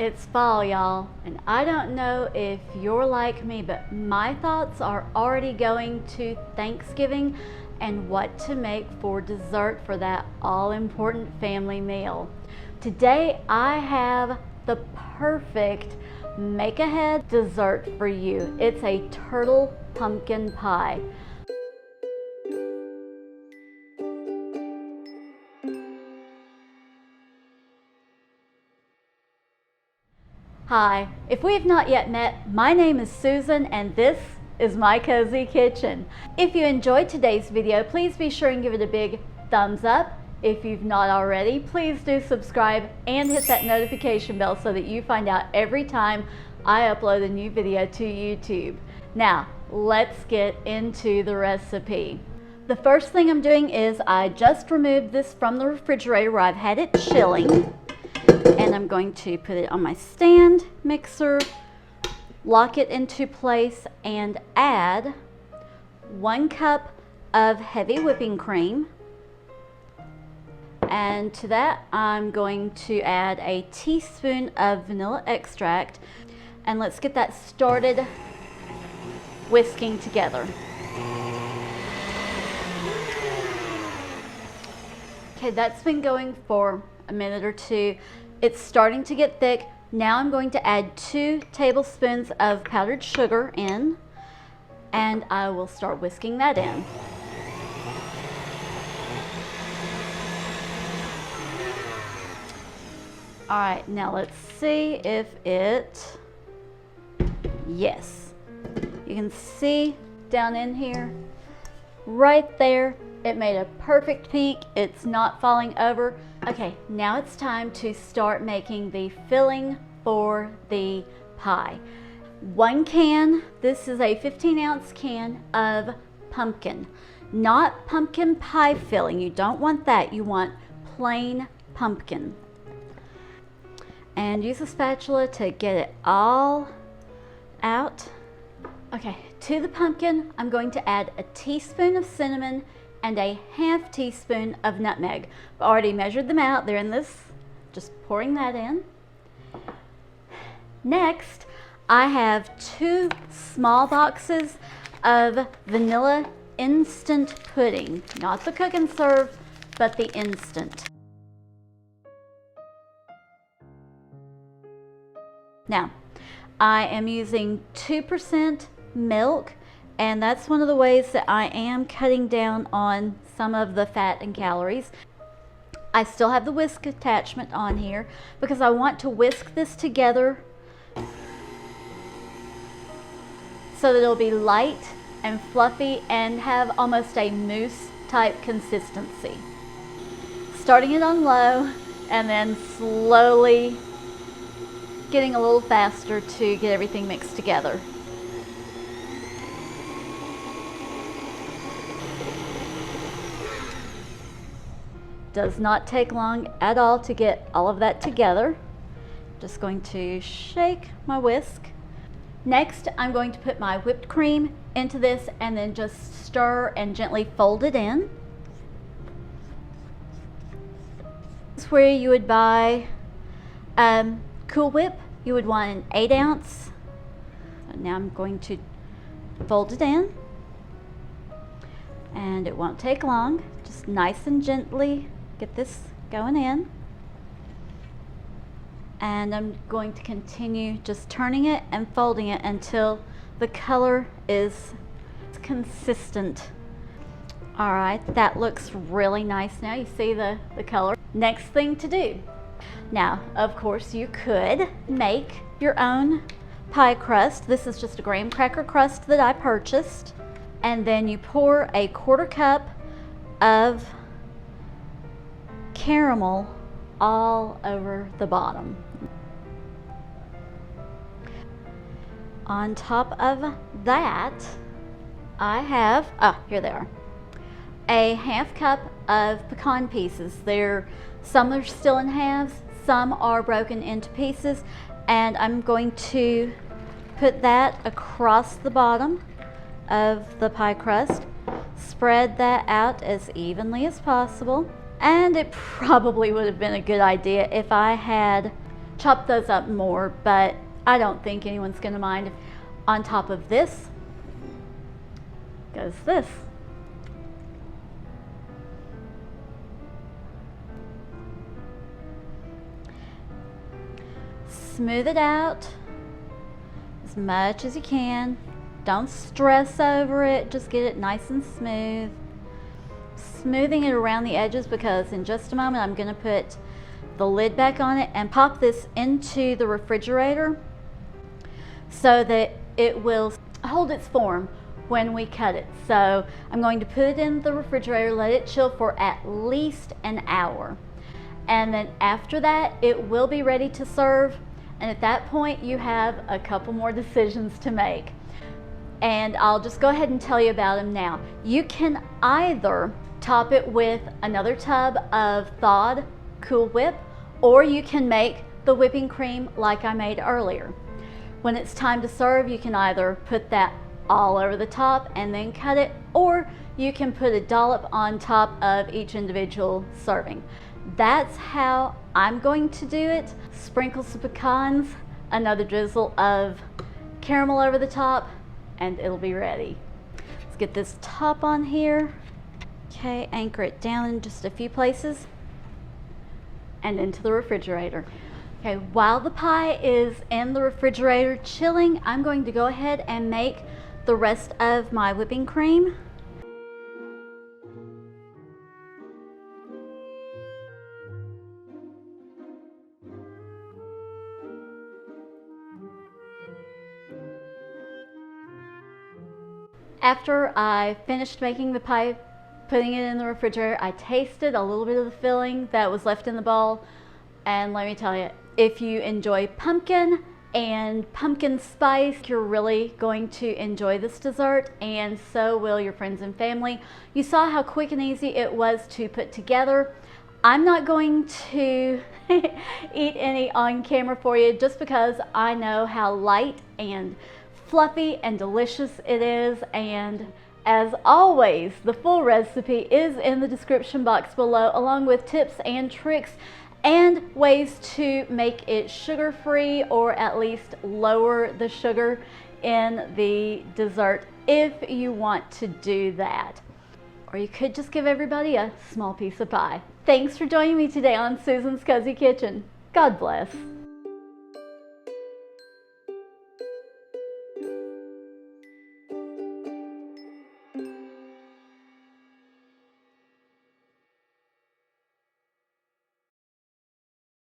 It's fall, y'all, and I don't know if you're like me, but my thoughts are already going to Thanksgiving and what to make for dessert for that all-important family meal. Today I have the perfect make-ahead dessert for you. It's a turtle pumpkin pie. Hi, if we have not yet met, my name is Susan and this is my cozy kitchen. If you enjoyed today's video, please be sure and give it a big thumbs up. If you've not already, please do subscribe and hit that notification bell so that you find out every time I upload a new video to YouTube. Now, let's get into the recipe. The first thing I'm doing is I just removed this from the refrigerator where I've had it chilling. And I'm going to put it on my stand mixer, lock it into place, and add 1 cup of heavy whipping cream. And to that, I'm going to add a teaspoon of vanilla extract. And let's get that started whisking together. Okay, that's been going for a minute or two. It's starting to get thick. Now I'm going to add 2 tablespoons of powdered sugar in, and I will start whisking that in. All right, now let's see if it, yes. You can see down in here, right there, it made a perfect pink. It's not falling over. Okay, now it's time to start making the filling for the pie. 1 can, this is a 15-ounce can of pumpkin. Not pumpkin pie filling, you don't want that, you want plain pumpkin. And use a spatula to get it all out. Okay, to the pumpkin, I'm going to add a teaspoon of cinnamon and a ½ teaspoon of nutmeg. I've already measured them out. They're in this, just pouring that in. Next, I have 2 small boxes of vanilla instant pudding. Not the cook and serve, but the instant. Now, I am using 2% milk, and that's one of the ways that I am cutting down on some of the fat and calories. I still have the whisk attachment on here because I want to whisk this together so that it'll be light and fluffy and have almost a mousse type consistency. Starting it on low and then slowly getting a little faster to get everything mixed together. Does not take long at all to get all of that together. Just going to shake my whisk. Next, I'm going to put my whipped cream into this and then just stir and gently fold it in. This is where you would buy Cool Whip. You would want an 8-ounce. So now I'm going to fold it in. And it won't take long. Just nice and gently get this going in. And I'm going to continue just turning it and folding it until the color is consistent. All right, that looks really nice now. You see the color. Next thing to do. Now, of course, you could make your own pie crust. This is just a graham cracker crust that I purchased. And then you pour a 1/4 cup of caramel all over the bottom. On top of that, I have, here they are, a ½ cup of pecan pieces. Some are still in halves, some are broken into pieces, and I'm going to put that across the bottom of the pie crust. Spread that out as evenly as possible. And it probably would have been a good idea if I had chop those up more, but I don't think anyone's going to mind. On top of this goes this. Smooth it out as much as you can. Don't stress over it, just get it nice and smooth. Smoothing it around the edges because in just a moment I'm going to put the lid back on it and pop this into the refrigerator so that it will hold its form when we cut it. So I'm going to put it in the refrigerator, let it chill for at least an hour. And then after that, it will be ready to serve. And at that point, you have a couple more decisions to make. And I'll just go ahead and tell you about them now. You can either top it with another tub of thawed Cool Whip, or you can make the whipping cream like I made earlier. When it's time to serve, you can either put that all over the top and then cut it, or you can put a dollop on top of each individual serving. That's how I'm going to do it. Sprinkle some pecans, another drizzle of caramel over the top, and it'll be ready. Let's get this top on here. Okay, anchor it down in just a few places and into the refrigerator. Okay, while the pie is in the refrigerator chilling, I'm going to go ahead and make the rest of my whipping cream. After I finished making the pie, putting it in the refrigerator, I tasted a little bit of the filling that was left in the bowl, and let me tell you, if you enjoy pumpkin and pumpkin spice, you're really going to enjoy this dessert, and so will your friends and family. You saw how quick and easy it was to put together. I'm not going to eat any on camera for you just because I know how light and fluffy and delicious it is, and as always, the full recipe is in the description box below, along with tips and tricks and ways to make it sugar-free, or at least lower the sugar in the dessert if you want to do that. Or you could just give everybody a small piece of pie. Thanks for joining me today on Susan's Cozy Kitchen. God bless.